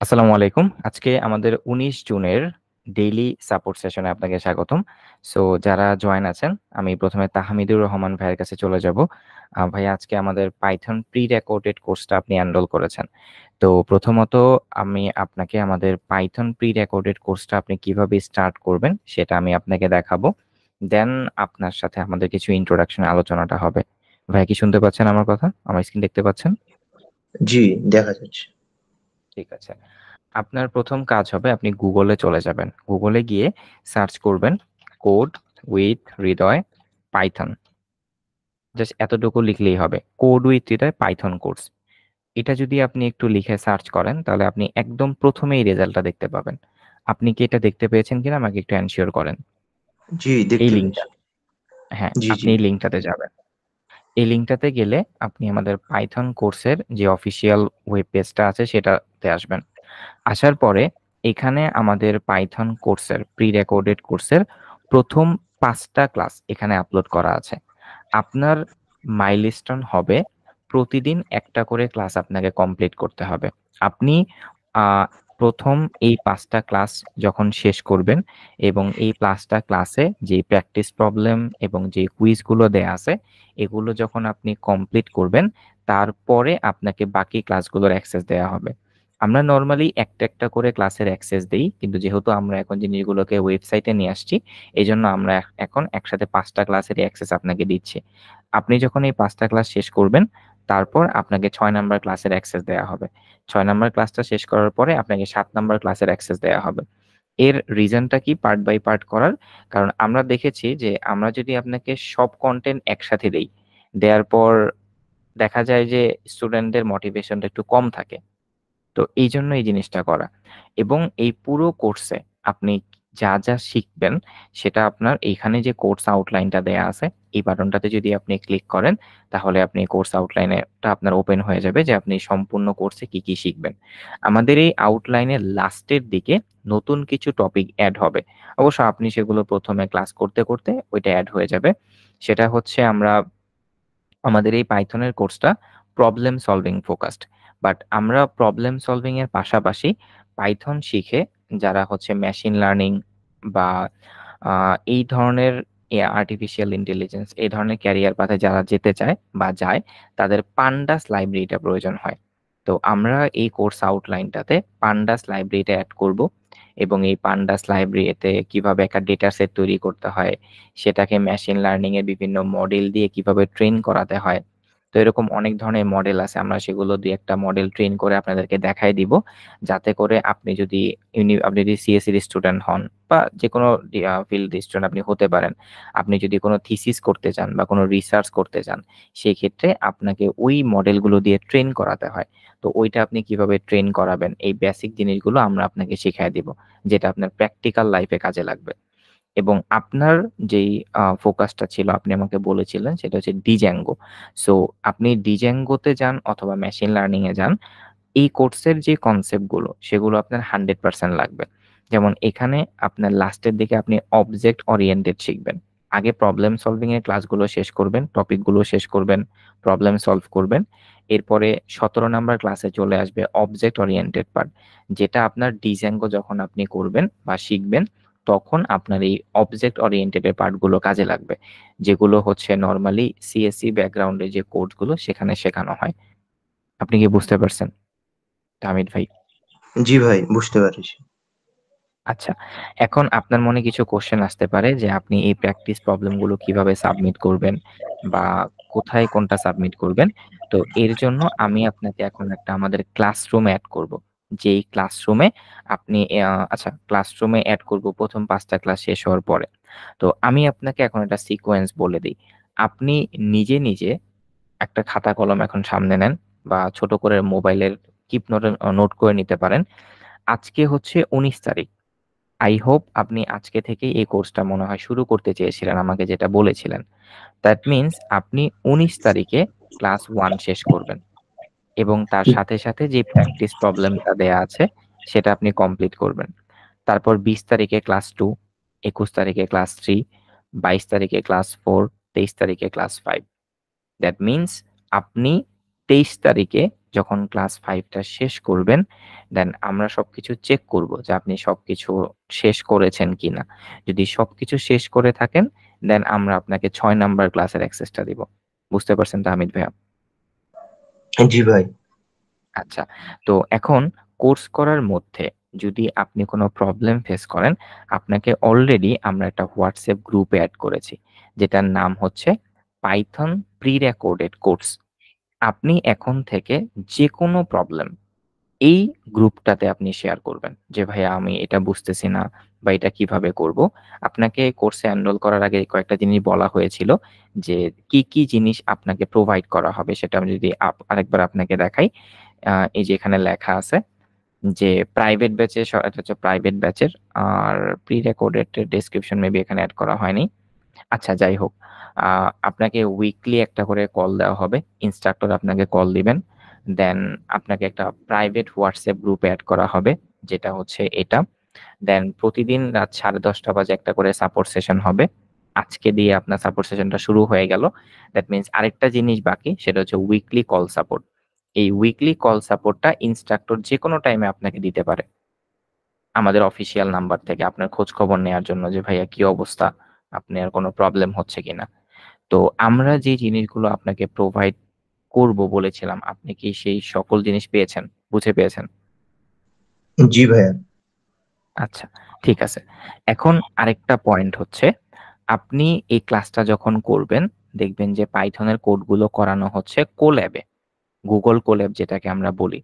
আসসালামু আলাইকুম। আজকে আমাদের ১৯ জুনের ডেইলি সাপোর্ট সেশনে আপনাকে স্বাগতম। সো যারা জয়েন আছেন, আমি ১ম এ তাহমিদুর রহমান ভাইয়ের কাছে চলে যাব। ভাই আজকে আমাদের পাইথন প্রি রেকর্ডেড কোর্সটা আপনি এনরোল করেছেন। তো প্রথমত আমি আপনাকে আমাদের পাইথন প্রি রেকর্ডেড কোর্সটা আপনি কিভাবে স্টার্ট করবেন সেটা আমি আপনাকে দেখাবো। দেন আপনার সাথে আমাদের কিছু ইন্ট্রোডাকশন আলোচনাটা হবে। ভাই কি শুনতে পাচ্ছেন আমার কথা? আমার স্ক্রিন দেখতে পাচ্ছেন? জি, দেখা যাচ্ছে। ঠিক আছে। আপনার ১ম কাজ হবে আপনি গুগলে চলে যাবেন। গুগলে গিয়ে সার্চ করবেন code with Hriday Python. Just এতটুকু লিখলেই হবে। Code with Hriday Python course. এটা যদি আপনি একটু লিখে সার্চ করেন তাহলে আপনি একদম ১ম এই রেজাল্টটা দেখতে পাবেন। আপনি কি এটা দেখতে পেয়েছেন কিনা আমাকে একটু এনশিওর করেন। জি, এই দেখতে লিংকটা। পেয়েছি। হ্যাঁ, জি, আপনি জি। এই লিংকটাতে যাবেন। এই লিংকটাতে গেলে আপনি আমাদের পাইথন কোর্সের যে অফিসিয়াল ওয়েব পেজটা আছে সেটাতে আসবেন। আসার পরে এখানে আমাদের পাইথন কোর্সের প্রি রেকর্ডেড কোর্সের ১ম ৫ টা ক্লাস এখানে আপলোড করা আছে। আপনার মাইলস্টোন হবে প্রতিদিন একটা করে ক্লাস আপনাকে কমপ্লিট করতে হবে। আপনি আ ১ম এই ৫ টা ক্লাস যখন শেষ করবেন এবং এই ৫ টা ক্লাসে যে প্র্যাকটিস প্রবলেম এবং যে কুইজগুলো দেয়া আছে, এগুলো যখন আপনি কমপ্লিট করবেন, তারপরে আপনাকে বাকি ক্লাসগুলোর অ্যাক্সেস দেয়া হবে। আমরা নরমালি একটা করে ক্লাসের অ্যাক্সেস দেই। কিন্তু যেহেতু আমরা এখন জিনিসগুলোকে ওয়েবসাইটে নিয়ে আসছি, এজন্য আমরা এখন একসাথে ৫ টা ক্লাসেরই অ্যাক্সেস আপনাকে দিচ্ছি। আপনি যখন এই ৫ টা ক্লাস শেষ করবেন, তারপর আপনাকে ৬ নাম্বার ক্লাসের অ্যাক্সেস দেয়া হবে। ৬ নাম্বার ক্লাসটা শেষ করার পরে আপনাকে ৭ নাম্বার ক্লাসের অ্যাক্সেস দেয়া হবে। এর রিজনটা কি পার্ট বাই পার্ট করার? কারণ আমরা দেখেছি যে আমরা যদি আপনাকে সব কনটেন্ট একসাথে দেই, দেয়ার পর দেখা যায় যে স্টুডেন্টদের মোটিভেশনটা একটু কম থাকে। তো এইজন্য এই জিনিসটা করা। এবং এই পুরো কোর্সে আপনি যা শিখবেন সেটা আপনার এইখানে যে কোর্স আউটলাইনটা দেয়া আছে, এই বাটনটাতে যদি আপনি ক্লিক করেন তাহলে আপনি কোর্স আউটলাইনটা আপনার ওপেন হয়ে যাবে যে আপনি সম্পূর্ণ কোর্সে কি শিখবেন। আমাদের এই আউটলাইনের লাস্টের দিকে নতুন কিছু টপিক এড হবে। অবশ্য আপনি সেগুলো ১ম এ ক্লাস করতে ওইটা এড হয়ে যাবে। সেটা হচ্ছে আমরা আমাদের এই পাইথনের কোর্সটা প্রবলেম সলভিং ফোকাসড। বাট আমরা প্রবলেম সলভিং এর পাশাপাশি পাইথন শিখে যারা হচ্ছে মেশিন লার্নিং বা এই ধরনের আর্টিফিশিয়াল ইন্টেলিজেন্স এই ধরনের ক্যারিয়ার পাথে যারা যেতে চায় বা যায় তাদের পান্ডাস লাইব্রেরিটা প্রয়োজন হয়। তো আমরা এই কোর্স আউটলাইনটাতে পান্ডাস লাইব্রেরিটা এড করব এবং এই পান্ডাস লাইব্রেরিতে কিভাবে একটা ডেটা সেট তৈরি করতে হয়, সেটাকে মেশিন লার্নিং এর বিভিন্ন মডেল দিয়ে কিভাবে ট্রেন করাতে হয়। তো এরকম অনেক ধরনের মডেল আছে। আমরা সেগুলো দিয়ে একটা মডেল ট্রেন করে আপনাদেরকে দেখায় দিব। যাতে করে আপনি যদি সিএসই এর স্টুডেন্ট হন বা যেকোনো ফিল্ড স্টুডেন্ট আপনি হতে পারেন। আপনি যদি কোনো থিসিস করতে চান বা কোনো রিসার্চ করতে চান, সেই ক্ষেত্রে আপনাকে ওই মডেলগুলো দিয়ে ট্রেন করাতে হয়। তো ওইটা আপনি কিভাবে ট্রেন করাবেন এই বেসিক জিনিসগুলো আমরা আপনাকে শিখায় দিব। যেটা আপনার প্র্যাকটিক্যাল লাইফে কাজে লাগবে। এবং আপনার যেই ফোকাসটা ছিল আপনি আমাকে বলেছিলেন সেটা হচ্ছে Django। সো আপনি Django তে যান অথবা মেশিন লার্নিং এ যান। এই কোর্সের যে কনসেপ্ট গুলো সেগুলো আপনার 100% লাগবে। যেমন এখানে আপনার লাস্টের দিকে আপনি অবজেক্ট ওরিয়েন্টেড শিখবেন। আগে প্রবলেম সলভিং এর ক্লাসগুলো শেষ করবেন, টপিক গুলো শেষ করবেন, প্রবলেম সলভ করবেন। এরপরে ১৭ নাম্বার ক্লাসে চলে আসবে অবজেক্ট ওরিয়েন্টেড পার্ট। যেটা আপনার Django যখন আপনি করবেন বা শিখবেন তখন আপনার এই অবজেক্ট ওরিয়েন্টেড এর পার্ট গুলো কাজে লাগবে। যেগুলো হচ্ছে নরমালি সিএসসি ব্যাকগ্রাউন্ডে যে কোড গুলো সেখানে শেখানো হয়। আপনি কি বুঝতে পারছেন? হামিদ ভাই। জি ভাই, বুঝতে পেরেছি। আচ্ছা। এখন আপনার মনে কিছু কোয়েশ্চেন আসতে পারে যে আপনি এই প্র্যাকটিস প্রবলেম গুলো কিভাবে সাবমিট করবেন বা কোথায় কোনটা সাবমিট করবেন। তো এর জন্য আমি আপনাকে এখন একটা আমাদের ক্লাসরুম এড করব। যেই ক্লাসরুমে আপনি আচ্ছা ক্লাসরুমে এড করব ১ম ৫ টা ক্লাস শেষ হওয়ার পরে। তো আমি আপনাকে এখন একটা সিকোয়েন্স বলে দেই। আপনি নিজে একটা খাতা কলম এখন সামনে নেন বা ছোট করে মোবাইলের কিপ নোটে নোট করে নিতে পারেন। আজকে হচ্ছে ১৯ তারিখ। আই হোপ আপনি আজকে থেকেই এই কোর্সটা মনে হয় শুরু করতে চেয়েছিলেন আমাকে যেটা বলেছিলেন। দ্যাট মিনস আপনি ১৯ তারিখে ক্লাস 1 শেষ করবেন এবং তার সাথে যে প্র্যাকটিস প্রবলেমটা দেয়া আছে সেটা আপনি কমপ্লিট করবেন। তারপর ২০ তারিখে ক্লাস 2, ২১ তারিখে ক্লাস 3, ২২ তারিখে ক্লাস 4, ২৩ তারিখে ক্লাস 5। দ্যাট মিনস আপনি ২৩ তারিখে যখন ক্লাস 5 টা শেষ করবেন, দেন আমরা সবকিছু চেক করব যে আপনি সবকিছু শেষ করেছেন কিনা। যদি সবকিছু শেষ করে থাকেন, দেন আমরা আপনাকে 6 নাম্বার ক্লাসের অ্যাক্সেসটা দিব। বুঝতে পারছেন তো হামিদ ভাইয়া? জি ভাই। আচ্ছা। তো এখন কোর্স করার মধ্যে যদি আপনি কোনো প্রবলেম ফেস করেন, আপনাকে অলরেডি আমরা একটা WhatsApp গ্রুপে এড করেছি। যেটার নাম হচ্ছে পাইথন প্রি-রেকর্ডেড কোর্স। আপনি এখন থেকে যেকোনো প্রবলেম এই গ্রুপটাতে আপনি শেয়ার করবেন। যে ভাইয়া আমি এটা বুঝতেছি না বা এটা কিভাবে করব। আপনাকে কোর্সে এনরোল করার আগে কয়েকটা জিনিস বলা হয়েছিল যে কি, কি জিনিস আপনাকে প্রোভাইড করা হবে সেটা আমি যদি আরেকবার আপনাকে দেখাই। এই যে এখানে লেখা আছে যে প্রাইভেট ব্যাচে এটা হচ্ছে প্রাইভেট ব্যাচের আর প্রি রেকর্ডেড এর ডেসক্রিপশন মেবি এখানে এড করা হয়নি। আচ্ছা যাই হোক। আপনাকে উইকলি একটা করে কল দেওয়া হবে। ইন্সট্রাক্টর আপনাকে কল দিবেন। দেন আপনাকে একটা প্রাইভেট WhatsApp গ্রুপে এড করা হবে। যেটা হচ্ছে এটা। দেন প্রতিদিন রাত 10:30 বাজে একটা করে সাপোর্ট সেশন হবে। আজকে দিয়ে আপনার সাপোর্ট সেশনটা শুরু হয়ে গেল। দ্যাট মিনস আরেকটা জিনিস বাকি সেটা হচ্ছে উইকলি কল সাপোর্ট। এই উইকলি কল সাপোর্টটা ইন্সট্রাক্টর যেকোনো টাইমে আপনাকে দিতে পারে। আমাদের অফিসিয়াল নাম্বার থেকে আপনার খোঁজ খবর নেওয়ার জন্য যে ভাইয়া কি অবস্থা? আপনার কোনো প্রবলেম হচ্ছে কিনা? তো আমরা যে জিনিসগুলো আপনাকে প্রোভাইড করব বলেছিলাম, আপনি কি সেই সকল জিনিস পেয়েছেন? বুঝে পেয়েছেন? জি ভাইয়া। আচ্ছা, ঠিক আছে। এখন আরেকটা পয়েন্ট হচ্ছে, আপনি এই ক্লাসটা যখন করবেন, দেখবেন যে পাইথনের কোডগুলো করানো হচ্ছে কোল্যাবে। গুগল কোল্যাব যেটাকে আমরা বলি।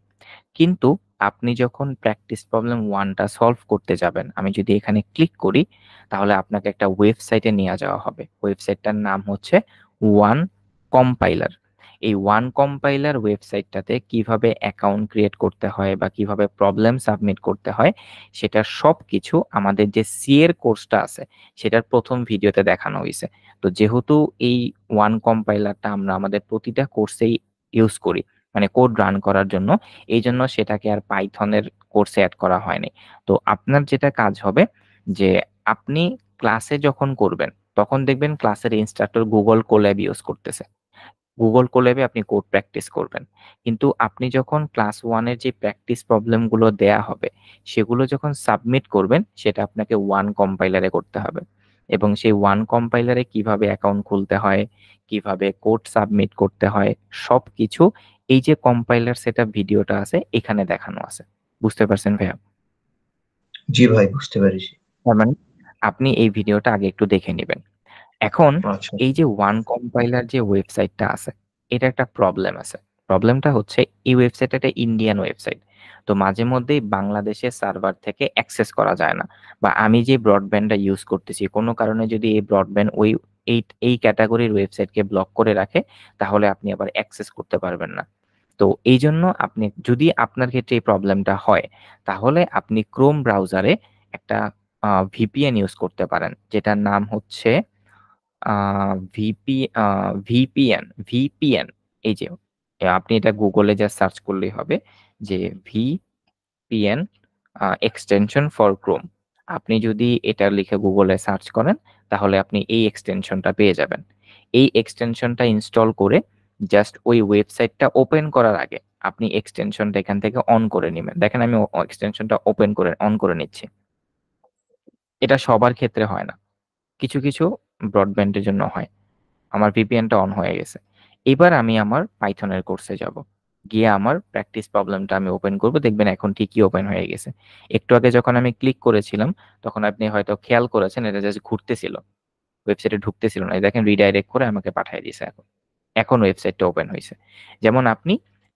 কিন্তু আপনি যখন প্র্যাকটিস প্রবলেম 1 টা সলভ করতে যাবেন, আমি যদি এখানে ক্লিক করি, তাহলে আপনাকে একটা ওয়েবসাইটে নিয়ে যাওয়া হবে। ওয়েবসাইটটার নাম হচ্ছে ওয়ান কম্পাইলার। এই ওয়ান কম্পাইলার ওয়েবসাইটটাতে কিভাবে অ্যাকাউন্ট ক্রিয়েট করতে হয় বা কিভাবে প্রবলেম সাবমিট করতে হয়, সেটার সবকিছু আমাদের যে সি এর কোর্সটা আছে, সেটার ১ম ভিডিওতে দেখানো হইছে। তো যেহেতু এই ওয়ান কম্পাইলারটা আমরা আমাদের প্রতিটা কোর্সেই ইউজ করি, মানে কোড রান করার জন্য, এইজন্য সেটাকে আর পাইথনের কোর্সে এড করা হয়নি। তো আপনার যেটা কাজ হবে যে আপনি ক্লাসে যখন করবেন, তখন দেখবেন ক্লাসের ইন্সট্রাক্টর গুগল কোল্যাব ইউজ করতেছে। গুগল কোল্যাবে আপনি কোড প্র্যাকটিস করবেন। কিন্তু আপনি যখন ক্লাস 1 এর যে প্র্যাকটিস প্রবলেম গুলো দেয়া হবে, সেগুলো যখন সাবমিট করবেন, সেটা আপনাকে ওয়ান কম্পাইলারে করতে হবে। এবং সেই ওয়ান কম্পাইলারে কিভাবে অ্যাকাউন্ট খুলতে হয়, কিভাবে কোড সাবমিট করতে হয়, সবকিছু এই যে কম্পাইলার সেটআপ ভিডিওটা আছে, এখানে দেখানো আছে। বুঝতে পারছেন ভাইয়া? জি ভাই, বুঝতে পেরেছি। তার মানে আপনি এই ভিডিওটা আগে একটু দেখে নিবেন। এখন আচ্ছা। এই যে ওয়ান কম্পাইলার যে ওয়েবসাইটটা আছে, এটা একটা প্রবলেম আছে। প্রবলেমটা হচ্ছে এই ওয়েবসাইটটা একটা ইন্ডিয়ান ওয়েবসাইট। তো মাঝে মধ্যেই বাংলাদেশের সার্ভার থেকে অ্যাক্সেস করা যায় না। বা আমি যে ব্রডব্যান্ডটা ইউজ করতেছি, কোনো কারণে যদি এই ব্রডব্যান্ড এই এই ক্যাটেগরির ওয়েবসাইটকে ব্লক করে রাখে, তাহলে আপনি আবার অ্যাক্সেস করতে পারবেন না। তো এইজন্য আপনি যদি আপনার ক্ষেত্রে এই প্রবলেমটা হয়, তাহলে আপনি ক্রোম ব্রাউজারে একটা VPN ইউজ করতে পারেন। যেটার নাম হচ্ছে আ VPN এই যে আপনি এটা গুগলে জাস্ট সার্চ করলেই হবে যে VPN এক্সটেনশন ফর ক্রোম। আপনি যদি এটা লিখে গুগলে সার্চ করেন, তাহলে আপনি এই এক্সটেনশনটা পেয়ে যাবেন। এই এক্সটেনশনটা ইনস্টল করে জাস্ট ওই ওয়েবসাইটটা ওপেন করার আগে আপনি এক্সটেনশনটা এখান থেকে অন করে নিবেন। দেখেন আমি এক্সটেনশনটা ওপেন করে অন করে নিচ্ছি। এটা সবার ক্ষেত্রে হয় না। কিছু, কিছু ব্রডব্যান্ডের জন্য হয়। আমার VPN-টা অন হয়ে গেছে। এবার আমি আমার পাইথনের কোর্সে যাব। গিয়ে আমার প্র্যাকটিস প্রবলেমটা আমি ওপেন করব। দেখবেন এখন ঠিকই ওপেন হয়ে গেছে। একটু আগে যখন আমি ক্লিক করেছিলাম, তখন আপনি হয়তো খেয়াল করেছেন এটা জাস্ট ঘুরতেছিল। ওয়েবসাইটে ঢুকতেছিল না। এই দেখেন রিডাইরেক্ট করে আমাকে পাঠায় দিছে এখন। এখন ওয়েবসাইটটা ওপেন হইছে। যেমন আপনি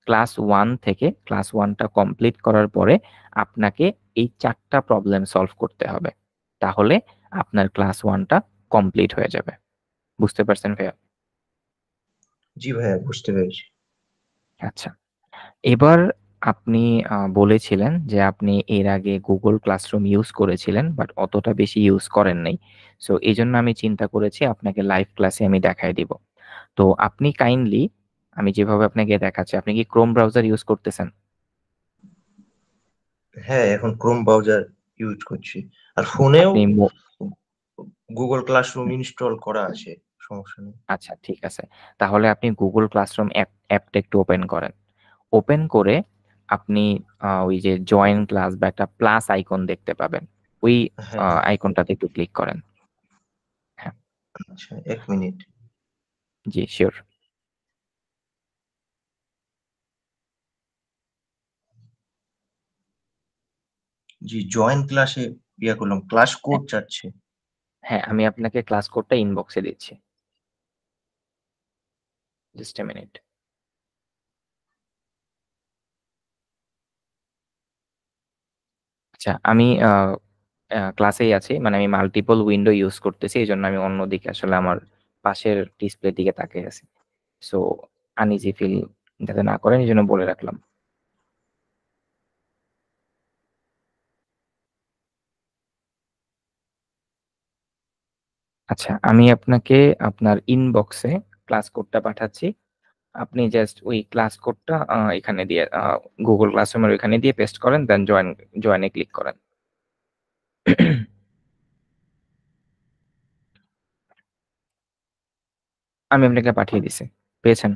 ক্লাস 1 থেকে ক্লাস 1 টা কমপ্লিট করার পরে আপনাকে এই ৪ টা প্রবলেম সলভ করতে হবে। তাহলে আপনার ক্লাস 1 টা কমপ্লিট হয়ে যাবে। বুঝতে পারছেন ভাইয়া? জি ভাইয়া, বুঝতে পেরেছি। আচ্ছা। এবার আপনি বলেছিলেন যে আপনি এর আগে Google Classroom ইউজ করেছিলেন বাট অতটা বেশি ইউজ করেন নাই। সো এজন্য আমি চিন্তা করেছি আপনাকে লাইভ ক্লাসে আমি দেখায় দিব। তো আপনি কাইন্ডলি আমি যেভাবে আপনাকে দেখাচ্ছি, আপনি কি Chrome ব্রাউজার ইউজ করতেছেন? হ্যাঁ, এখন ক্রোম ব্রাউজার ইউজ করছি। আর ফোনেও আপনি গুগল ক্লাসরুম ইনস্টল করা আছে। সমস্যা নেই। আচ্ছা ঠিক আছে। তাহলে আপনি Google Classroom অ্যাপটা একটু ওপেন করেন। ওপেন করে আপনি ওই যে জয়েন ক্লাস বা একটা প্লাস আইকন দেখতে পাবেন। ওই হ্যাঁ, হ্যাঁ। আইকনটাতে একটু ক্লিক করেন। হ্যাঁ, আচ্ছা ১ মিনিট। জি সিওর। জি, জয়েন ক্লাসে করলাম। ক্লাস হ্যাঁ, কোড চাচ্ছে। হ্যাঁ, আমি আপনাকে ক্লাস কোডটা ইনবক্সে দিচ্ছি। Just a minute. আচ্ছা, আমি ক্লাসেই আছি। মানে আমি মাল্টিপল উইন্ডো ইউজ করতেছি। এজন্য আমি অন্যদিকে আসলে আমার পাশের ডিসপ্লের দিকে তাকিয়ে আছি। সো আনইজি ফিল যাতে না করেন এজন্য বলে রাখলাম। আচ্ছা, আমি আপনাকে আপনার ইনবক্সে ক্লাস কোডটা পাঠাচ্ছি। আপনি জাস্ট ওই ক্লাস কোডটা এখানে দিয়ে Google ক্লাসরুমের ওইখানে দিয়ে পেস্ট করেন, দেন জয়েন এ ক্লিক করেন। আমি আপনাকে পাঠিয়ে দিছি। পেয়েছেন?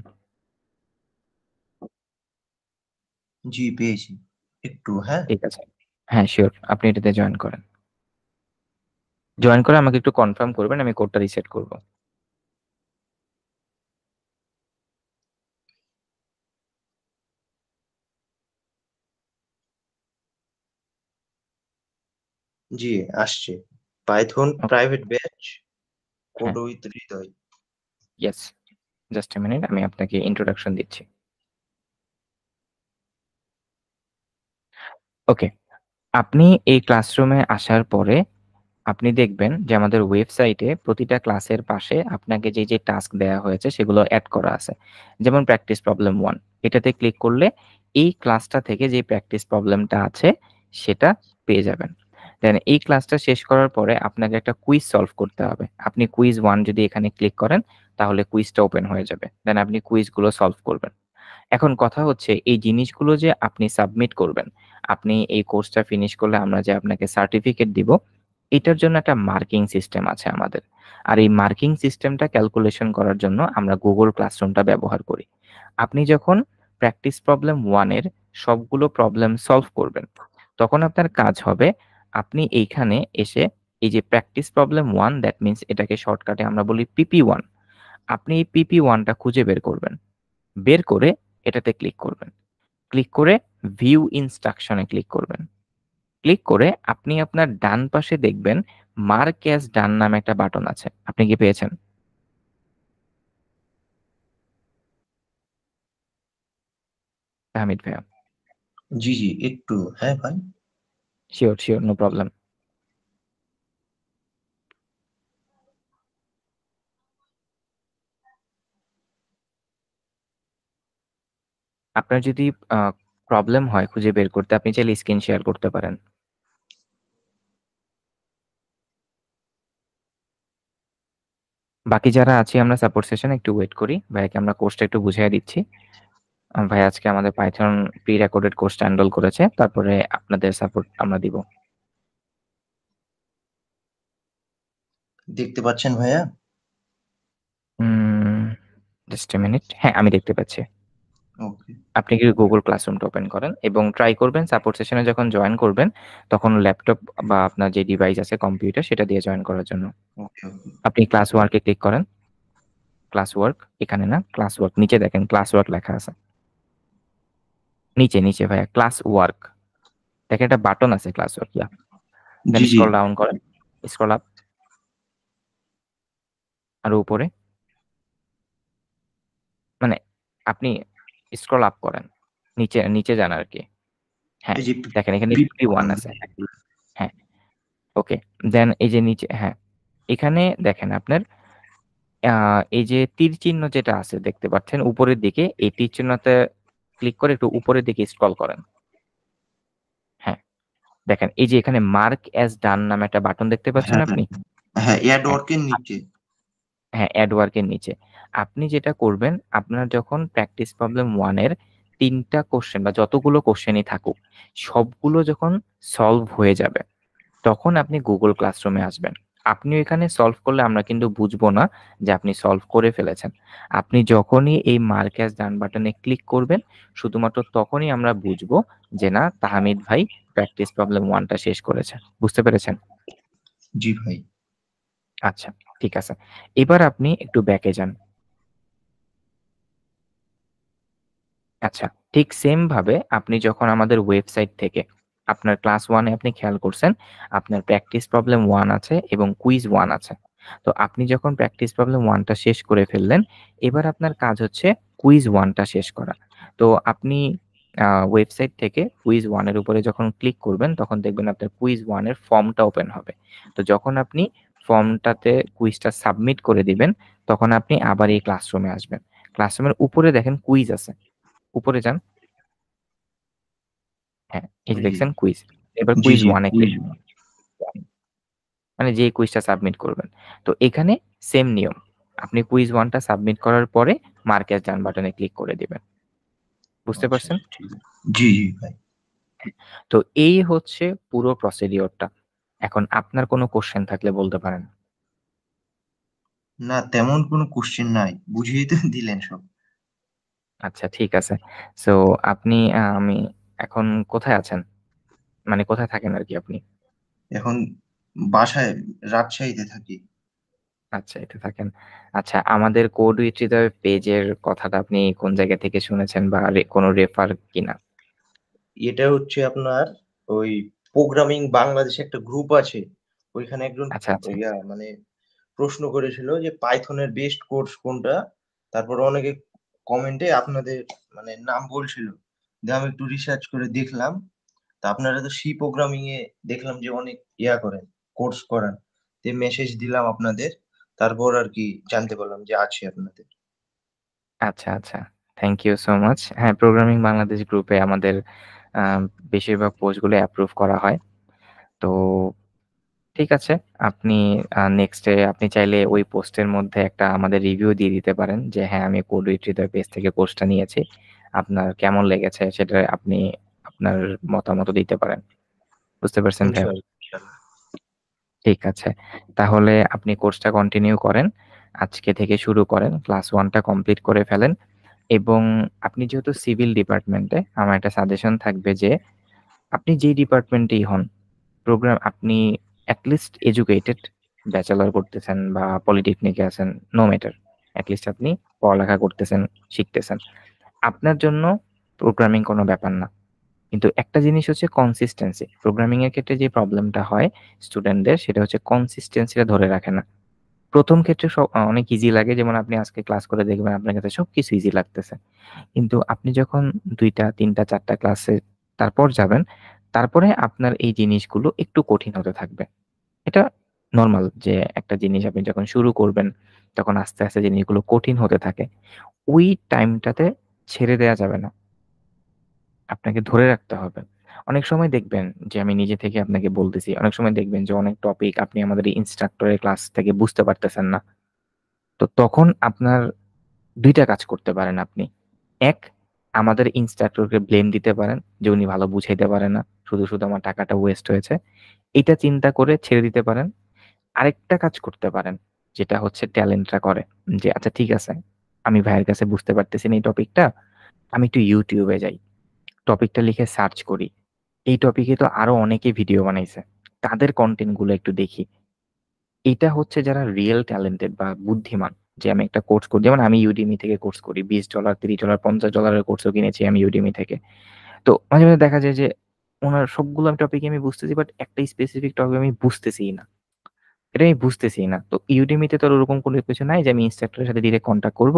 জি, পেয়েছি। একটু হ্যাঁ? ঠিক আছে। হ্যাঁ, সিওর। আপনি এটাতে জয়েন করেন। জয়েন করে আমাকে একটু কনফার্ম করবেন, আমি কোডটা রিসেট করব। জি, আসছে। Python okay, private batch code হ্যাঁ, with Hriday. Yes. Just a minute, আমি আপনাকে ইন্ট্রোডাকশন দিচ্ছি। ওকে, আপনি এই ক্লাসরুমে আসার পরে আপনি দেখবেন যে আমাদের ওয়েবসাইটে প্রতিটা ক্লাসের পাশে আপনাকে যে টাস্ক দেয়া হয়েছে সেগুলো এড করা আছে। যেমন প্র্যাকটিস প্রবলেম 1, এটাতে ক্লিক করলে এই ক্লাসটা থেকে যে প্র্যাকটিস প্রবলেমটা আছে সেটা পেয়ে যাবেন। দেন এই ক্লাসটা শেষ করার পরে আপনাকে একটা কুইজ সলভ করতে হবে। আপনি কুইজ 1 যদি এখানে ক্লিক করেন তাহলে কুইজটা ওপেন হয়ে যাবে। দেন আপনি কুইজগুলো সলভ করবেন। এখন কথা হচ্ছে এই জিনিসগুলো যে আপনি সাবমিট করবেন, আপনি এই কোর্সটা ফিনিশ করলে আমরা যে আপনাকে সার্টিফিকেট দিব, এটার জন্য একটা মার্কিং সিস্টেম আছে আমাদের। আর এই মার্কিং সিস্টেমটা ক্যালকুলেশন করার জন্য আমরা Google ক্লাসরুমটা ব্যবহার করি। আপনি যখন প্র্যাকটিস প্রবলেম 1 এর সবগুলো প্রবলেম সলভ করবেন, তখন আপনার কাজ হবে আপনি এইখানে এসে এই যে প্র্যাকটিস প্রবলেম 1 দ্যাট মিনস এটাকে শর্টকাটে আমরা বলি PP1। আপনি এই PP1 টা খুঁজে বের করবেন। বের করে এটাতে ক্লিক করবেন। ক্লিক করে ভিউ ইনস্ট্রাকশন এ ক্লিক করবেন। ক্লিক করে আপনি আপনার ডান পাশে দেখবেন মার্ক অ্যাজ ডান নামে একটা বাটন আছে। আপনি কি পেয়েছেন? হামিদ ভাইয়া? জি, জি, একটু হ্যাঁ ভাই। Sure, sure, no problem. আপনার যদি আ প্রবলেম হয় খুঁজে বের করতে আপনি চাইলে স্ক্রিন শেয়ার করতে পারেন। বাকি যারা আছি আমরা সাপোর্ট সেশনে একটু ওয়েট করি। ভাইয়াকে আমরা কোর্সটা একটু বুঝাইয়া দিচ্ছি। ভাই আজকে আমাদের পাইথন প্রি রেকর্ডেড কোর্সটা এনরোল করেছে। তারপরে আপনাদের সাপোর্ট আমরা দিব। দেখতে পাচ্ছেন ভাইয়া? উম জাস্ট a মিনিট। হ্যাঁ, আমি দেখতে পাচ্ছি। ওকে, আপনি কি Google ক্লাসরুমটা ওপেন করেন এবং ট্রাই করবেন সাপোর্ট সেশনে যখন জয়েন করবেন, তখন ল্যাপটপ বা আপনার যে ডিভাইস আছে কম্পিউটার সেটা দিয়ে জয়েন করার জন্য। ওকে, ওকে। আপনি ক্লাস ওয়ার্ক এ ক্লিক করেন। ক্লাস ওয়ার্ক এখানে না, ক্লাস ওয়ার্ক নিচে দেখেন ক্লাস ওয়ার্ক লেখা আছে। নিচে ভাইয়া ক্লাস ওয়ার্ক। দেখেন একটা বাটন আছে ক্লাস ওয়ার্ক ইয়া। দেন জি, জি। স্ক্রল ডাউন করেন। স্ক্রল আপ আরো উপরে। মানে আপনি স্ক্রল আপ করেন। নিচে যান আরকি। হ্যাঁ, এই যে দেখেন এখানে PP1 PP1 আছে। হ্যাঁ, ওকে। দেন এই যে নিচে হ্যাঁ, এখানে দেখেন আপনার আ এই যে তীর চিহ্ন যেটা আছে দেখতে পাচ্ছেন উপরের দিকে, এই তীর চিহ্নতে ক্লিক করে একটু উপরের দিকে স্ক্রল করেন। হ্যাঁ, দেখেন এই যে এখানে মার্ক অ্যাজ ডান নামে একটা বাটন দেখতে পাচ্ছেন হ্যাঁ, হ্যাঁ। আপনি? হ্যাঁ, অ্যাড হ্যাঁ, ওয়ার্ক এর নিচে। হ্যাঁ, অ্যাড ওয়ার্ক এর নিচে। আপনি যেটা করবেন আপনার যখন প্র্যাকটিস প্রবলেম 1 এর ৩ টা কোয়েশ্চেন বা যতগুলো কোয়েশ্চেনই থাকুক, সবগুলো যখন সলভ হয়ে যাবে, তখন আপনি Google ক্লাসরুমে আসবেন। আপনিও এখানে সলভ করলে আমরা কিন্তু বুঝবো না যে আপনি সলভ করে ফেলেছেন। আপনি যখনই এই মার্ক অ্যাজ ডান বাটনে ক্লিক করবেন, শুধুমাত্র তখনই আমরা বুঝবো যে না তাহমিদ ভাই প্র্যাকটিস প্রবলেম 1 টা শেষ করেছে। বুঝতে পেরেছেন? জি ভাই। আচ্ছা, ঠিক আছে। এবার আপনি একটু ব্যাকে যান। আচ্ছা, ঠিক সেম ভাবে আপনি যখন আমাদের ওয়েবসাইট থেকে আপনার ক্লাস 1 এ আপনি খেয়াল করছেন, আপনার প্র্যাকটিস প্রবলেম 1 আছে এবং কুইজ 1 আছে। তো আপনি যখন প্র্যাকটিস প্রবলেম 1 টা শেষ করে ফেললেন, এবার আপনার কাজ হচ্ছে কুইজ 1 টা শেষ করা। তো আপনি ওয়েবসাইট থেকে কুইজ 1 এর উপরে যখন ক্লিক করবেন, তখন দেখবেন আপনার কুইজ 1 এর ফর্মটা ওপেন হবে। তো যখন আপনি ফর্মটাতে কুইজটা সাবমিট করে দিবেন, তখন আপনি আবার এই ক্লাসরুমে আসবেন। ক্লাসরুমের উপরে দেখেন কুইজ আছে। উপরে যান। হ্যাঁ, এই যে জি, দেখছেন কুইজ। এবার জি, কুইজ জি 1 এ ক্লিক বুঝলাম। মানে যেই কুইজটা সাবমিট করবেন। তো এখানে সেম নিয়ম। আপনি কুইজ 1 টা সাবমিট করার পরে মার্ক অ্যাজ ডান বাটনে ক্লিক করে দিবেন। বুঝতে আচ্ছা, পারছেন? ঠিক আছে। জি, জি ভাই। তো এই হচ্ছে পুরো প্রসিডিওরটা। এখন আপনার কোনো কোয়েশ্চেন থাকলে বলতে পারেন। না তেমন কোনো কোয়েশ্চেন নাই। বুঝিয়ে তো দিলেন সব। আচ্ছা ঠিক আছে। সো আপনি আমি এখন কোথায় আছেন? মানে কোথায় থাকেন আরকি আপনি? এখন বাসায় রাজশাহীতে থাকি। আচ্ছা, এটা থাকেন। আচ্ছা, আমাদের কোড উইথ হৃদয় পেজের কথাটা আপনি কোন জায়গা থেকে শুনেছেন বা কোনো রেফার কিনা? এটা হচ্ছে আপনার ওই প্রোগ্রামিং বাংলাদেশে একটা গ্রুপ আছে। ওইখানে একজন আচ্ছা, আচ্ছা। মানে প্রশ্ন করেছিল যে পাইথনের বেস্ট কোর্স কোনটা? তারপরে অনেকে কমেন্টে আপনাদের মানে নাম বলছিল। দিয়ে আমি একটু রিসার্চ করে দেখলাম। তা আপনারা তো সি প্রোগ্রামিং এ দেখলাম যে অনেক করেন, কোর্স করান। দিয়ে মেসেজ দিলাম আপনাদের। তারপর আরকি জানতে পারলাম যে আছে আপনাদের। আচ্ছা, আচ্ছা। Thank you so much. হ্যাঁ, প্রোগ্রামিং বাংলাদেশ গ্রুপে আমাদের আ বেশিরভাগ পোস্টগুলো অ্যাপ্রুভ করা হয়। তো ঠিক আছে। আপনি নেক্সট এ আপনি চাইলে ওই পোস্টের মধ্যে একটা আমাদের রিভিউ দিয়ে দিতে পারেন যে, হ্যাঁ, আমি কোড উইথ হৃদয় পেজ থেকে কোর্সটা নিয়েছি। আপনার কেমন লেগেছে সেটা আপনি আপনার মতামতও দিতে পারেন। বুঝতে পারছেন ভাইয়া? ইনশাআল্লাহ। ঠিক আছে। তাহলে আপনি কোর্সটা কন্টিনিউ করেন। আজকে থেকে শুরু করেন। ক্লাস 1 টা কমপ্লিট করে ফেলেন এবং আপনি যেহেতু সিভিল ডিপার্টমেন্টে, আমার একটা সাজেশন থাকবে যে, আপনি যেই ডিপার্টমেন্টেই হন, আপনি এট লিস্ট এডুকেটেড, ব্যাচেলর করতেছেন বা পলিটেকনিকে আছেন, নো ম্যাটার। এট লিস্ট আপনি পড়ালেখা করতেছেন, শিখতেছেন। আপনার জন্য প্রোগ্রামিং কোনো ব্যাপার না। কিন্তু একটা জিনিস হচ্ছে কনসিস্টেন্সি। প্রোগ্রামিং এর ক্ষেত্রে যে প্রবলেমটা হয় স্টুডেন্টদের সেটা হচ্ছে কনসিস্টেন্সিটা ধরে রাখে না। ১ম ক্ষেত্রে অনেক ইজি লাগে যেমন আপনি আজকে ক্লাস করে দেখবেন আপনার কাছে সবকিছু ইজি লাগতেছে। কিন্তু আপনি যখন ২ টা, ৩ টা, ৪ টা ক্লাসে তারপর যাবেন, তারপরে আপনার এই জিনিসগুলো একটু কঠিন হতে থাকবে। এটা নরমাল যে একটা জিনিস আপনি যখন শুরু করবেন, তখন আস্তে, আস্তে জিনিসগুলো কঠিন হতে থাকে। ওই টাইমটাতে ছেড়ে দেয়া যাবে না। আপনাকে ধরে রাখতে হবে। অনেক সময় দেখবেন যে আমি নিজে থেকে আপনাকে বলতেছি, অনেক সময় দেখবেন যে অনেক টপিক আপনি আমাদের এই ইন্সট্রাক্টরের ক্লাস থেকে বুঝতে পারতেছেন না। তো তখন আপনার ২ টা কাজ করতে পারেন আপনি। ১ আমাদের ইন্সট্রাক্টরকে ব্লেম দিতে পারেন যে উনি ভালো বুঝাইতে পারে না। শুধু, শুধু আমার টাকাটা ওয়েস্ট হয়েছে। এইটা চিন্তা করে ছেড়ে দিতে পারেন। আরেকটা কাজ করতে পারেন। যেটা হচ্ছে ট্যালেন্টরা করে। যে আচ্ছা ঠিক আছে। আমি ভাইয়ের কাছে বুঝতে পারতেছি না এই টপিকটা। আমি একটু YouTube এ যাই। টপিকটা লিখে সার্চ করি। এই টপিকে তো আরো অনেকে ভিডিও বানাইছে। তাদের কনটেন্ট গুলো একটু দেখি। এটা হচ্ছে যারা রিয়াল ট্যালেন্টেড বা বুদ্ধিমান যে আমি একটা কোর্স করি। যেমন আমি Udemy থেকে কোর্স করি। $20, $30, $50 এর কোর্সও কিনেছি আমি Udemy থেকে। তো মাঝে, মাঝে দেখা যায় যে উনার সবগুলো টপিক আমি বুঝতেছি বাট একটা স্পেসিফিক টপিক আমি বুঝতেছিই না। এটা আমি বুঝতেছি না। তো Udemy তে তো আর ওরকম কোনো কিছু নাই যে আমি ইন্সট্রাক্টরের সাথে ডিরেক্ট কনট্যাক্ট করব।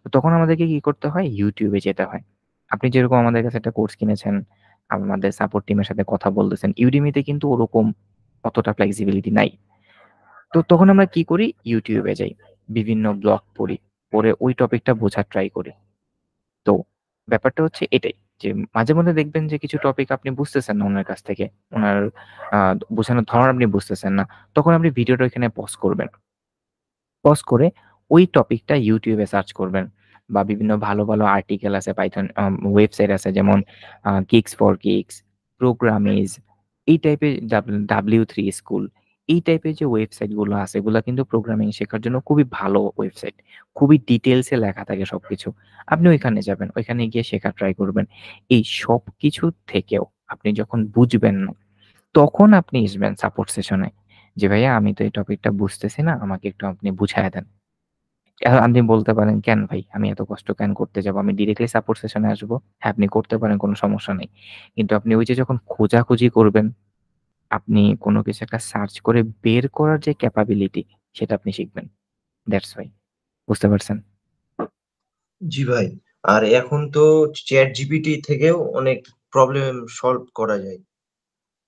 তো তখন আমাদেরকে কি করতে হয়? YouTube এ যেতে হয়। আপনি যেরকম আমাদের কাছে একটা কোর্স কিনেছেন, আমাদের সাপোর্ট টিমের সাথে কথা বলতেছেন। Udemy তে কিন্তু ওরকম অতটা ফ্লেক্সিবিলিটি নাই। তো তখন আমরা কি করি? YouTube এ যাই। বিভিন্ন ব্লগ পড়ি। পড়ে ওই টপিকটা বোঝার ট্রাই করি। তো ব্যাপারটা হচ্ছে এটাই যে মাঝে মধ্যে দেখবেন যে কিছু টপিক আপনি বুঝতেছেন না উনার কাছ থেকে। উনার আ বোঝানোর ধরন আপনি বুঝতেছেন না। তখন আপনি ভিডিওটা ওইখানে পজ করবেন। পজ করে ওই টপিকটা YouTube এ সার্চ করবেন বা বিভিন্ন ভালো, ভালো আর্টিকেল আছে পাইথন ওয়েবসাইট আছে যেমন Geeks for Geeks, Programiz এই টাইপের W3 স্কুল। এই টাইপের যে ওয়েবসাইট গুলো আছে এগুলা কিন্তু প্রোগ্রামিং শেখার জন্য খুবই ভালো ওয়েবসাইট। খুবই ডিটেইলস এ লেখা থাকে সবকিছু। আপনি ওইখানে যাবেন, ওইখানে গিয়ে শেখার ট্রাই করবেন। এই সবকিছু থেকেও আপনি যখন বুঝবেন না, তখন আপনি আসবেন সাপোর্ট সেশনে যে, "ভাইয়া আমি তো এই টপিকটা বুঝতেছি না, আমাকে একটু আপনি বুঝায়া দেন।" এখন আপনি বলতে পারেন, "কেন ভাই? আমি এত কষ্ট কেন করতে যাবো? আমি ডিরেক্টলি সাপোর্ট সেশনে আসবো।" হ্যাঁ, আপনি করতে পারেন, কোনো সমস্যা নেই। কিন্তু আপনি ওই যে যখন খোঁজাখুঁজি করবেন, আপনি কোনো কিছু একটা সার্চ করে বের করার যে ক্যাপাবিলিটি, সেটা আপনি শিখবেন। That's why. বুঝতে পারছেন? জি ভাই। আর এখন তো ChatGPT থেকেও অনেক প্রবলেম সলভ করা যায়।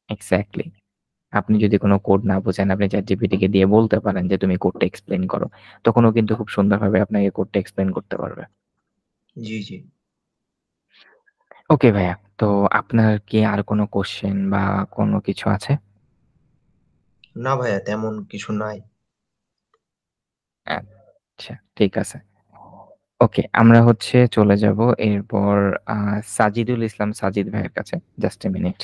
এক্সাক্টলি। আপনি যদি কোনো কোড না বোঝেন, আপনি ChatGPT কে দিয়ে বলতে পারেন যে, "তুমি কোডটা এক্সপ্লেইন করো।" তখন ও কিন্তু খুব সুন্দরভাবে আপনাকে কোডটা এক্সপ্লেইন করতে পারবে। জি, জি। ওকে ভাইয়া। তো আপনার কি আর কোনো কোয়েশ্চেন বা কোনো কিছু আছে? না ভাইয়া তেমন কিছু নাই। আচ্ছা, ঠিক আছে। ওকে, আমরা হচ্ছে চলে যাব এরপর আ সাজিদুল ইসলাম সাজিদ ভাইয়ের কাছে। Just a minute.